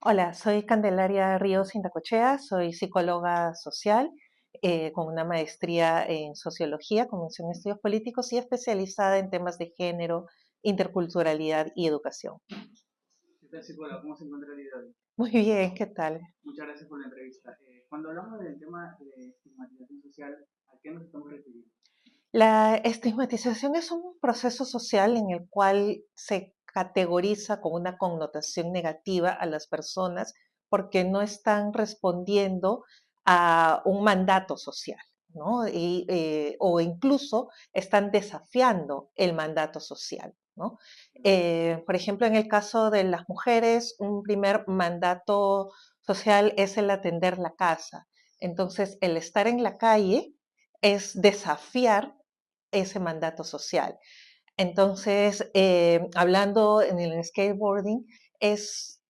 Hola, soy Candelaria Ríos Indacochea, soy psicóloga social con una maestría en sociología, convención en estudios políticos y especializada en temas de género, interculturalidad y educación. ¿Qué tal, psicóloga? ¿Cómo se encuentra el día de hoy? Muy bien, ¿qué tal? Muchas gracias por la entrevista. Cuando hablamos del tema de estigmatización social, ¿a qué nos estamos refiriendo? La estigmatización es un proceso social en el cual se categoriza con una connotación negativa a las personas porque no están respondiendo a un mandato social, ¿no? O incluso están desafiando el mandato social, ¿no? Por ejemplo, en el caso de las mujeres, un primer mandato social es el atender la casa. Entonces, el estar en la calle es desafiar ese mandato social. Entonces, hablando en el skateboarding, es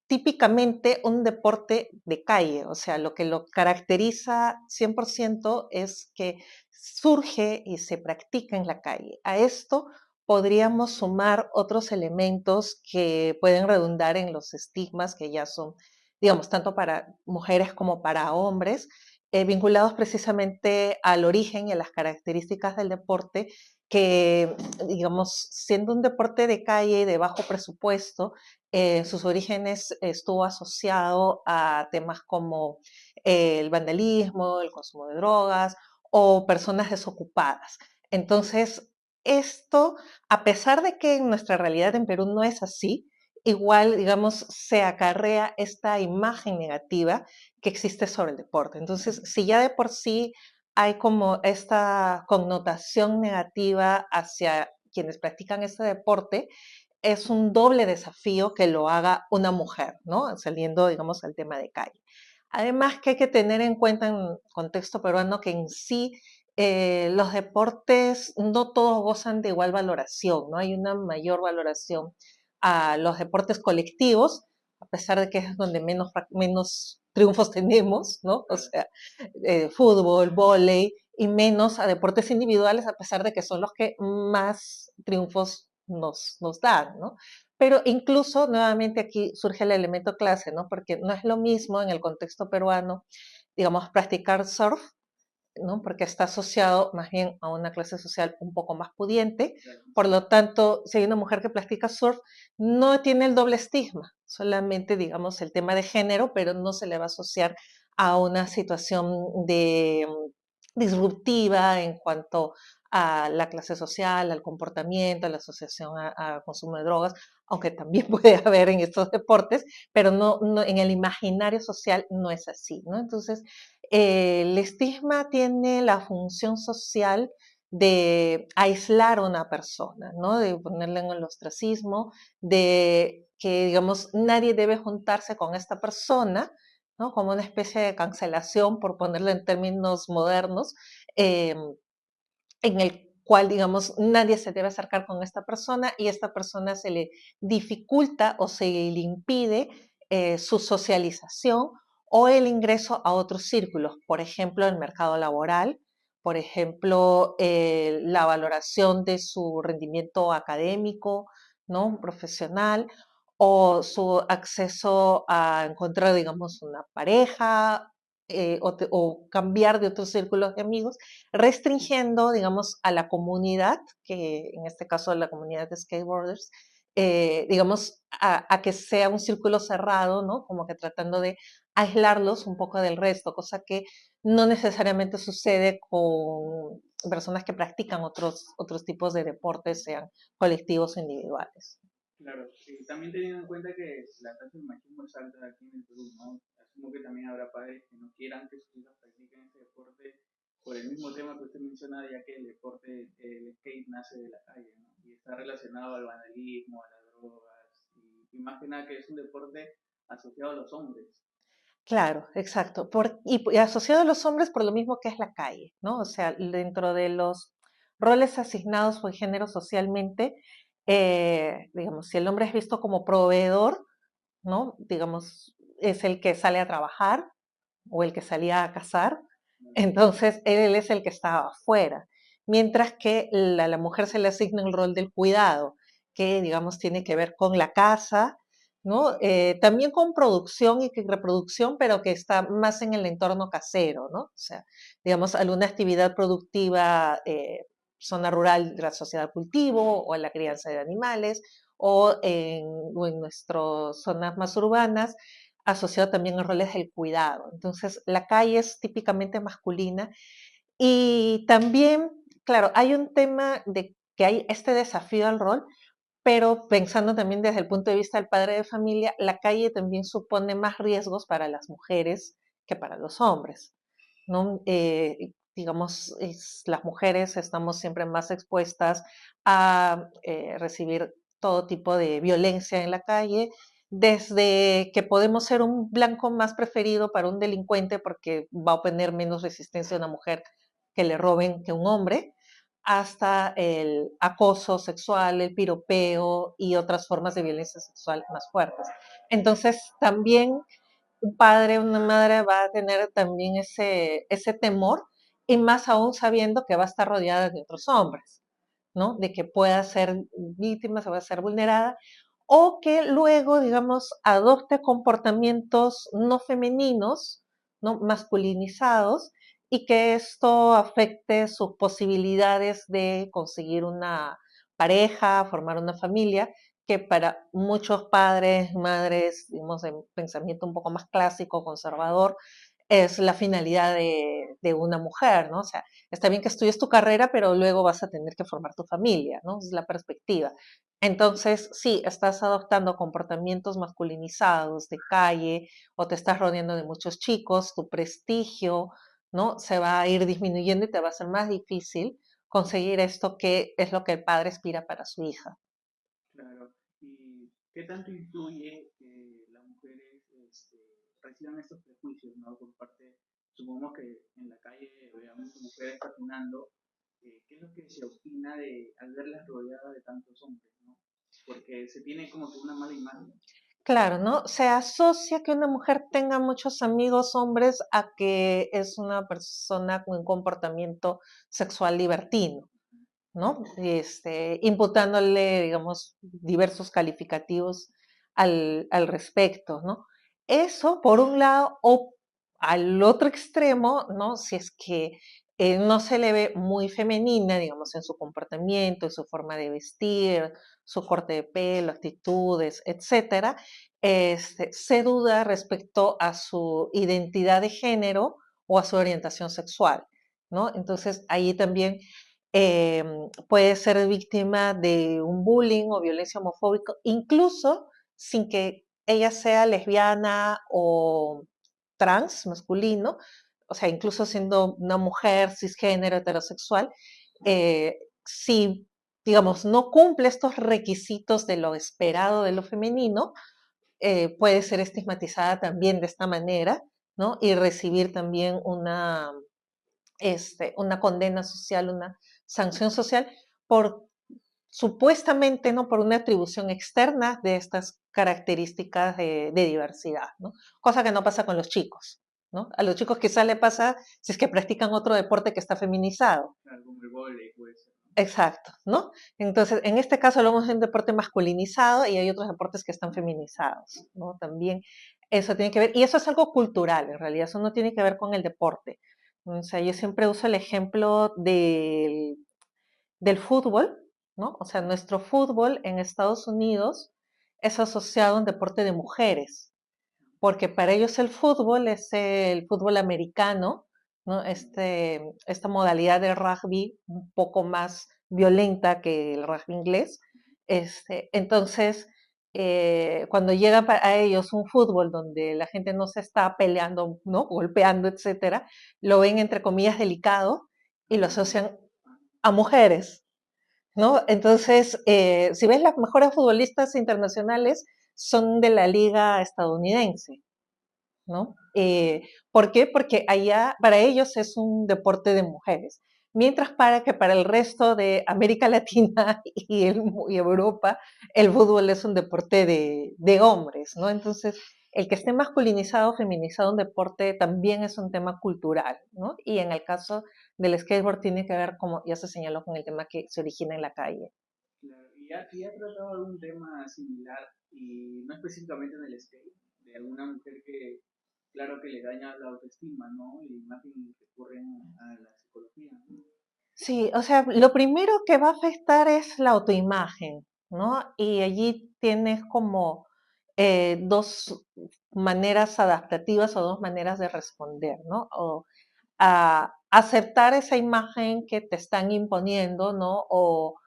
típicamente un deporte de calle, o sea, lo que lo caracteriza 100% es que surge y se practica en la calle. A esto podríamos sumar otros elementos que pueden redundar en los estigmas que ya son, digamos, tanto para mujeres como para hombres, vinculados precisamente al origen y a las características del deporte que, digamos, siendo un deporte de calle y de bajo presupuesto, sus orígenes estuvo asociado a temas como el vandalismo, el consumo de drogas o personas desocupadas. Entonces, esto, a pesar de que en nuestra realidad en Perú no es así, igual, digamos, se acarrea esta imagen negativa que existe sobre el deporte. Entonces, si ya de por sí hay como esta connotación negativa hacia quienes practican este deporte, es un doble desafío que lo haga una mujer, ¿no? Saliendo, digamos, al tema de calle. Además que hay que tener en cuenta en el contexto peruano que en sí los deportes no todos gozan de igual valoración, ¿no? Hay una mayor valoración a los deportes colectivos, a pesar de que es donde menos triunfos tenemos, ¿no? O sea, fútbol, vóley, y menos a deportes individuales, a pesar de que son los que más triunfos nos dan, ¿no? Pero incluso, nuevamente aquí surge el elemento clase, ¿no? Porque no es lo mismo en el contexto peruano, digamos, practicar surf, ¿no? Porque está asociado más bien a una clase social un poco más pudiente. Por lo tanto, si hay una mujer que practica surf, no tiene el doble estigma, solamente, digamos, el tema de género, pero no se le va a asociar a una situación de disruptiva en cuanto a la clase social, al comportamiento, a la asociación a consumo de drogas, aunque también puede haber en estos deportes, pero no en el imaginario social no es así, ¿no? Entonces, el estigma tiene la función social de aislar a una persona, ¿no? De ponerla en el ostracismo, de que, digamos, nadie debe juntarse con esta persona, ¿no? Como una especie de cancelación, por ponerlo en términos modernos, eh, en el cual, digamos, nadie se debe acercar con esta persona y esta persona se le dificulta o se le impide su socialización o el ingreso a otros círculos, por ejemplo, el mercado laboral, por ejemplo, la valoración de su rendimiento académico, ¿no? Profesional, o su acceso a encontrar, digamos, una pareja o cambiar de otros círculos de amigos, restringiendo, digamos, a la comunidad, que en este caso la comunidad de skateboarders, digamos, a que sea un círculo cerrado, ¿no? Como que tratando de aislarlos un poco del resto, cosa que no necesariamente sucede con personas que practican otros tipos de deportes, sean colectivos o individuales. Claro, también teniendo en cuenta que la tasa de machismo es alta aquí en el Perú, ¿no? Asumo que también habrá padres que no quieran que sus hijas practiquen este deporte por el mismo tema que usted menciona, ya que el deporte, el skate nace de la calle, ¿no? Y está relacionado al vandalismo, a las drogas, y más que nada que es un deporte asociado a los hombres. Claro, exacto. Y asociado a los hombres por lo mismo que es la calle, ¿no? O sea, dentro de los roles asignados por género socialmente, digamos, si el hombre es visto como proveedor, ¿no? Digamos, es el que sale a trabajar o el que salía a cazar, entonces él es el que estaba afuera. Mientras que la mujer se le asigna el rol del cuidado, que digamos tiene que ver con la casa, ¿no? También con producción y reproducción, pero que está más en el entorno casero, ¿no? O sea, digamos, alguna actividad productiva, zona rural de la sociedad de cultivo o en la crianza de animales, o en nuestras zonas más urbanas, asociado también a roles del cuidado. Entonces, la calle es típicamente masculina y también, claro, hay un tema de que hay este desafío al rol, pero pensando también desde el punto de vista del padre de familia, la calle también supone más riesgos para las mujeres que para los hombres, ¿no? Digamos, las mujeres estamos siempre más expuestas a recibir todo tipo de violencia en la calle, desde que podemos ser un blanco más preferido para un delincuente porque va a obtener menos resistencia a una mujer que le roben que un hombre, hasta el acoso sexual, el piropeo y otras formas de violencia sexual más fuertes. Entonces, también un padre, una madre va a tener también ese temor, y más aún sabiendo que va a estar rodeada de otros hombres, ¿no? De que pueda ser víctima, se va a ser vulnerada, o que luego, digamos, adopte comportamientos no femeninos, no masculinizados, y que esto afecte sus posibilidades de conseguir una pareja, formar una familia, que para muchos padres, madres, digamos, de pensamiento un poco más clásico, conservador, es la finalidad de una mujer, ¿no? O sea, está bien que estudies tu carrera, pero luego vas a tener que formar tu familia, ¿no? Es la perspectiva. Entonces, sí, estás adoptando comportamientos masculinizados de calle o te estás rodeando de muchos chicos, tu prestigio, ¿no? Se va a ir disminuyendo y te va a ser más difícil conseguir esto que es lo que el padre aspira para su hija. Claro. ¿Y qué tanto influye que las mujeres reciban estos prejuicios, ¿no? Por parte, supongamos que en la calle veamos mujeres patinando, ¿qué es lo que se opina de al verlas rodeadas de tantos hombres, ¿no? Porque se tiene como que una mala imagen. Claro, ¿no? Se asocia que una mujer tenga muchos amigos hombres a que es una persona con un comportamiento sexual libertino, ¿no? Imputándole, digamos, diversos calificativos al respecto, ¿no? Eso, por un lado, o al otro extremo, ¿no? Si es que no se le ve muy femenina, digamos, en su comportamiento, en su forma de vestir, su corte de pelo, actitudes, etcétera, se duda respecto a su identidad de género o a su orientación sexual, ¿no? Entonces, ahí también puede ser víctima de un bullying o violencia homofóbica, incluso sin que ella sea lesbiana o trans, masculino, o sea, incluso siendo una mujer cisgénero heterosexual, si, digamos, no cumple estos requisitos de lo esperado de lo femenino, puede ser estigmatizada también de esta manera, ¿no? Y recibir también una condena social, una sanción social por supuestamente, ¿no? Por una atribución externa de estas características de diversidad, ¿no? Cosa que no pasa con los chicos, ¿no? A los chicos quizás le pasa si es que practican otro deporte que está feminizado. Claro, como el vóley puede ser, ¿no? Exacto, ¿no? Entonces, en este caso hablamos de un deporte masculinizado y hay otros deportes que están feminizados, ¿no? También eso tiene que ver, y eso es algo cultural, en realidad, eso no tiene que ver con el deporte. O sea, yo siempre uso el ejemplo del fútbol, ¿no? O sea, nuestro fútbol en Estados Unidos es asociado a un deporte de mujeres, porque para ellos el fútbol es el fútbol americano, ¿no? Esta modalidad de rugby un poco más violenta que el rugby inglés. Entonces, cuando llega a ellos un fútbol donde la gente no se está peleando, ¿no? Golpeando, etcétera, lo ven entre comillas delicado y lo asocian a mujeres, ¿no? Entonces, si ves las mejores futbolistas internacionales son de la liga estadounidense, ¿no? ¿Por qué? Porque allá para ellos es un deporte de mujeres, mientras para el resto de América Latina y Europa el fútbol es un deporte de hombres, ¿no? Entonces, el que esté masculinizado o feminizado un deporte también es un tema cultural, ¿no? Y en el caso del skateboard tiene que ver, como ya se señaló, con el tema que se origina en la calle. Claro. Y ya he tratado algún tema similar y no específicamente en el skate, de alguna mujer que, claro que le daña la autoestima, ¿no? Y más bien recurren a la psicología, ¿no? Sí, o sea, lo primero que va a afectar es la autoimagen, ¿no? Y allí tienes como dos maneras adaptativas o dos maneras de responder, ¿no? O a aceptar esa imagen que te están imponiendo, ¿no? O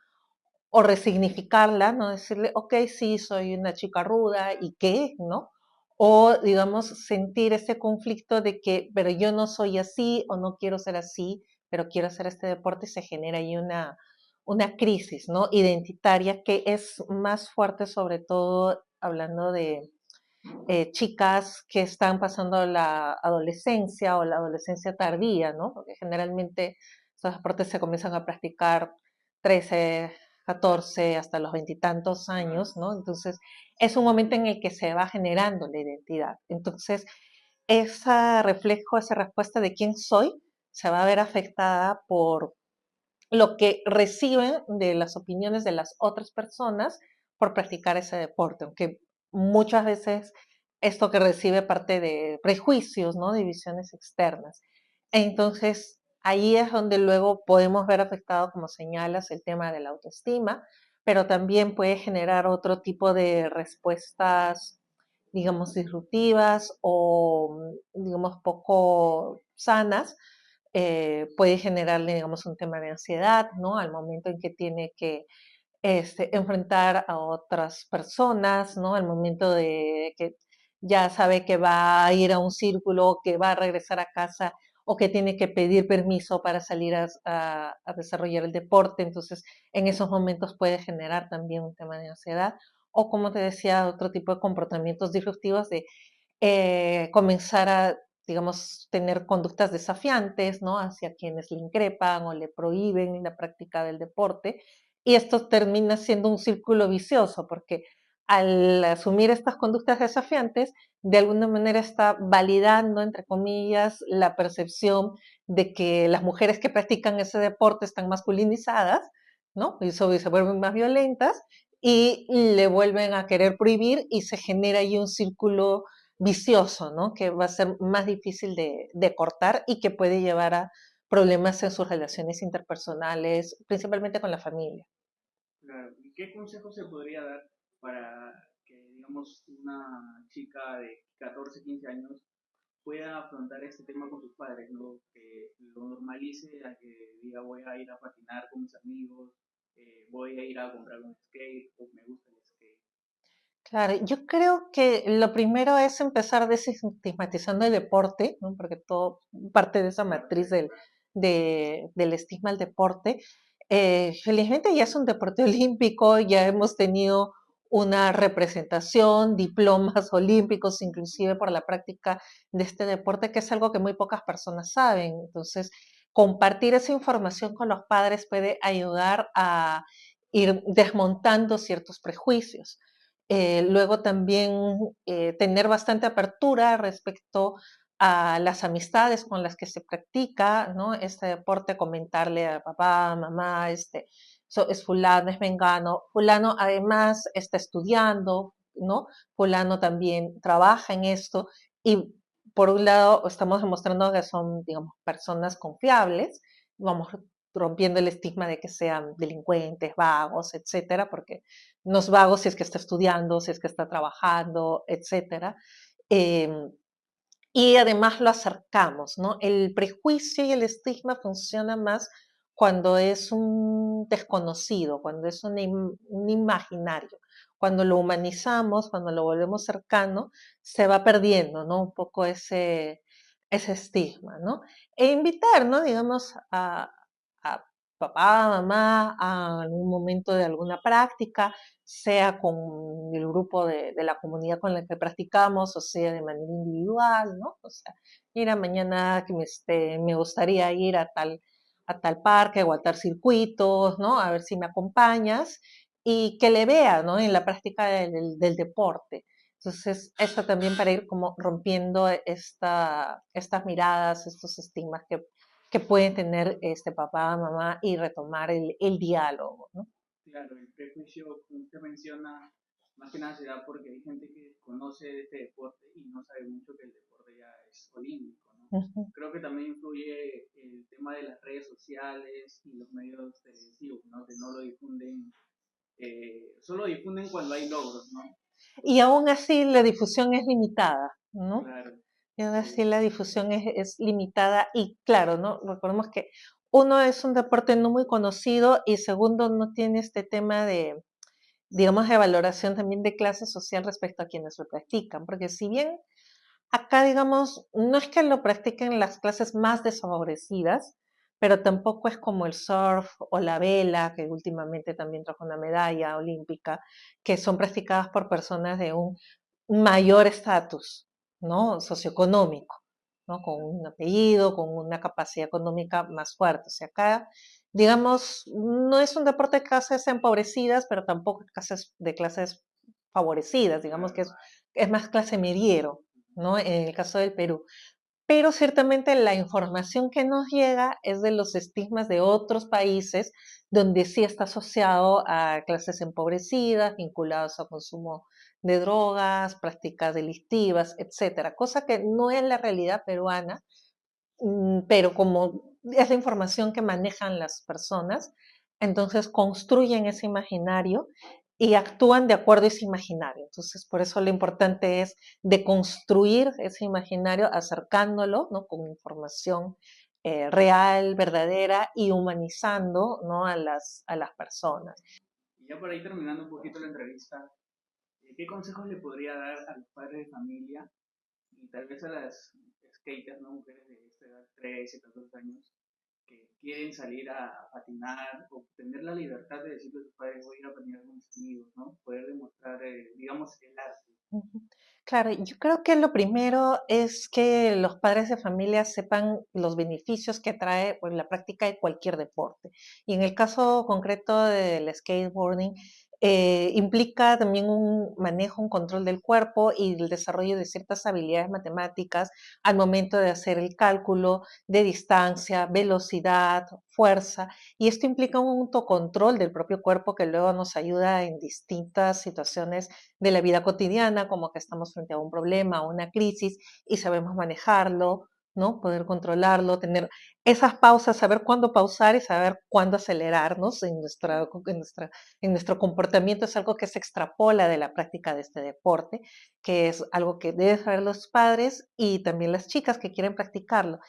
resignificarla, ¿no? Decirle, ok, sí, soy una chica ruda, ¿y qué? ¿No? O, digamos, sentir ese conflicto de que, pero yo no soy así o no quiero ser así, pero quiero hacer este deporte y se genera ahí una crisis, ¿no? Identitaria que es más fuerte, sobre todo hablando de chicas que están pasando la adolescencia o la adolescencia tardía, ¿no? Porque generalmente estos deportes se comienzan a practicar 13, 14, hasta los veintitantos años, ¿no? Entonces, es un momento en el que se va generando la identidad. Entonces, ese reflejo, esa respuesta de quién soy, se va a ver afectada por lo que reciben de las opiniones de las otras personas por practicar ese deporte, aunque muchas veces esto que recibe parte de prejuicios, ¿no? De visiones externas. Entonces, ahí es donde luego podemos ver afectado, como señalas, el tema de la autoestima, pero también puede generar otro tipo de respuestas, digamos, disruptivas o, digamos, poco sanas, puede generarle, digamos, un tema de ansiedad, ¿no? Al momento en que tiene que enfrentar a otras personas, ¿no? Al momento de que ya sabe que va a ir a un círculo, que va a regresar a casa o que tiene que pedir permiso para salir a desarrollar el deporte. Entonces, en esos momentos puede generar también un tema de ansiedad o, como te decía, otro tipo de comportamientos disruptivos de comenzar a, digamos, tener conductas desafiantes, ¿no? Hacia quienes le increpan o le prohíben la práctica del deporte. Y esto termina siendo un círculo vicioso, porque al asumir estas conductas desafiantes, de alguna manera está validando, entre comillas, la percepción de que las mujeres que practican ese deporte están masculinizadas, ¿no? Y se vuelven más violentas y le vuelven a querer prohibir y se genera ahí un círculo vicioso, ¿no? Que va a ser más difícil de cortar y que puede llevar a problemas en sus relaciones interpersonales, principalmente con la familia. Claro. ¿Y qué consejo se podría dar para que, digamos, una chica de 14, 15 años pueda afrontar este tema con sus padres, ¿no? Que lo normalice a que diga voy a ir a patinar con mis amigos, voy a ir a comprar un skate o me gusta el skate. Claro, yo creo que lo primero es empezar desestigmatizando el deporte, ¿no? Porque todo parte de esa matriz del estigma al deporte. Felizmente ya es un deporte olímpico, ya hemos tenido una representación, diplomas olímpicos, inclusive por la práctica de este deporte, que es algo que muy pocas personas saben. Entonces, compartir esa información con los padres puede ayudar a ir desmontando ciertos prejuicios. Luego también tener bastante apertura respecto a las amistades con las que se practica, ¿no? Este deporte, comentarle a papá, mamá, es fulano, es mengano, fulano además está estudiando, ¿no? Fulano también trabaja en esto y por un lado estamos demostrando que son, digamos, personas confiables, vamos rompiendo el estigma de que sean delincuentes, vagos, etcétera, porque no es vago si es que está estudiando, si es que está trabajando, etcétera. Eh, y además lo acercamos, ¿no? El prejuicio y el estigma funcionan más cuando es un desconocido, cuando es un imaginario. Cuando lo humanizamos, cuando lo volvemos cercano, se va perdiendo, ¿no? Un poco ese estigma, ¿no? E invitar, ¿no? Digamos, a papá, mamá, a algún momento de alguna práctica, sea con el grupo de la comunidad con la que practicamos, o sea de manera individual, ¿no? O sea, mira, mañana que me gustaría ir a tal parque o a tal circuito, ¿no? A ver si me acompañas y que le vea, ¿no? En la práctica del deporte. Entonces, esto también para ir como rompiendo estas miradas, estos estigmas que pueden tener este papá, mamá y retomar el diálogo, ¿no? Claro, el prejuicio, como usted menciona, más que nada se da porque hay gente que conoce este deporte y no sabe mucho que el deporte ya es olímpico, ¿no? Ujú. Creo que también influye el tema de las redes sociales y los medios televisivos, ¿no? Que no lo difunden, solo difunden cuando hay logros, ¿no? Y aún así la difusión es limitada, ¿no? Claro, Y aún sí, así la difusión es limitada y claro, ¿no? Recordemos que uno es un deporte no muy conocido y segundo no tiene este tema de, digamos, de valoración también de clase social respecto a quienes lo practican, porque si bien acá, digamos, no es que lo practiquen las clases más desfavorecidas, pero tampoco es como el surf o la vela, que últimamente también trajo una medalla olímpica, que son practicadas por personas de un mayor estatus, ¿no? Socioeconómico, ¿no? Con un apellido, con una capacidad económica más fuerte. O sea, acá, digamos, no es un deporte de clases empobrecidas, pero tampoco de clases favorecidas, digamos que claro. es más clase mediero, ¿no? En el caso del Perú. Pero ciertamente la información que nos llega es de los estigmas de otros países donde sí está asociado a clases empobrecidas, vinculados a consumo de drogas, prácticas delictivas, etcétera, cosa que no es la realidad peruana, pero como es la información que manejan las personas, entonces construyen ese imaginario y actúan de acuerdo a ese imaginario. Entonces, por eso lo importante es deconstruir ese imaginario, acercándolo, ¿no? Con información real, verdadera y humanizando, ¿no? A las personas. Y ya por ahí terminando un poquito la entrevista, ¿qué consejos le podría dar a los padres de familia y tal vez a las skaters, ¿no? Mujeres de esta edad, 13, 14 años, que quieren salir a patinar o tener la libertad de decirle a sus padres, voy a ir a patinar con mis amigos, ¿no? Poder demostrar, digamos, el arte. Ujú. Claro, yo creo que lo primero es que los padres de familia sepan los beneficios que trae pues, la práctica de cualquier deporte. Y en el caso concreto del skateboarding, implica también un manejo, un control del cuerpo y el desarrollo de ciertas habilidades matemáticas al momento de hacer el cálculo de distancia, velocidad, fuerza. Y esto implica un autocontrol del propio cuerpo que luego nos ayuda en distintas situaciones de la vida cotidiana, como que estamos frente a un problema o una crisis y sabemos manejarlo, ¿no? Poder controlarlo, tener esas pausas, saber cuándo pausar y saber cuándo acelerarnos en nuestro comportamiento es algo que se extrapola de la práctica de este deporte, que es algo que deben saber los padres y también las chicas que quieren practicarlo.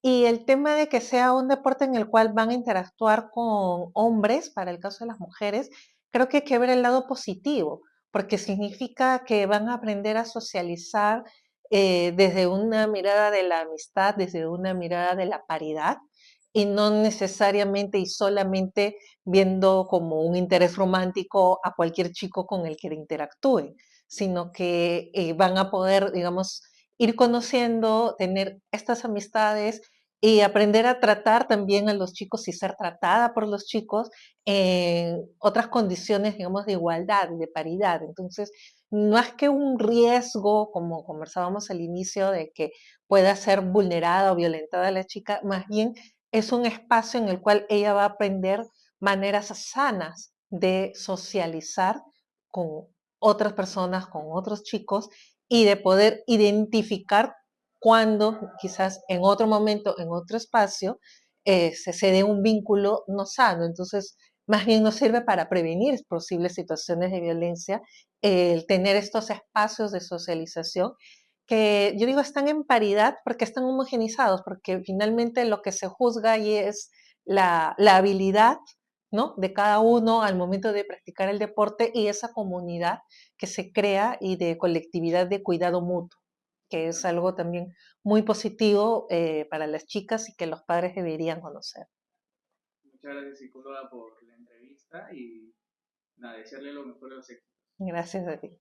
Y el tema de que sea un deporte en el cual van a interactuar con hombres, para el caso de las mujeres, creo que hay que ver el lado positivo, porque significa que van a aprender a socializar desde una mirada de la amistad, desde una mirada de la paridad, y no necesariamente y solamente viendo como un interés romántico a cualquier chico con el que interactúen, sino que van a poder, digamos, ir conociendo, tener estas amistades y aprender a tratar también a los chicos y ser tratada por los chicos en otras condiciones, digamos, de igualdad, de paridad. Entonces, no es que un riesgo, como conversábamos al inicio, de que pueda ser vulnerada o violentada la chica, más bien es un espacio en el cual ella va a aprender maneras sanas de socializar con otras personas, con otros chicos y de poder identificar cuando quizás en otro momento, en otro espacio, se dé un vínculo no sano. Entonces, más bien nos sirve para prevenir posibles situaciones de violencia, el tener estos espacios de socialización que yo digo están en paridad porque están homogenizados, porque finalmente lo que se juzga ahí es la habilidad, ¿no? De cada uno al momento de practicar el deporte y esa comunidad que se crea y de colectividad de cuidado mutuo, que es algo también muy positivo para las chicas y que los padres deberían conocer. Muchas gracias, psicóloga, por la entrevista y nada, desearle lo mejor de los éxitos. Gracias a ti.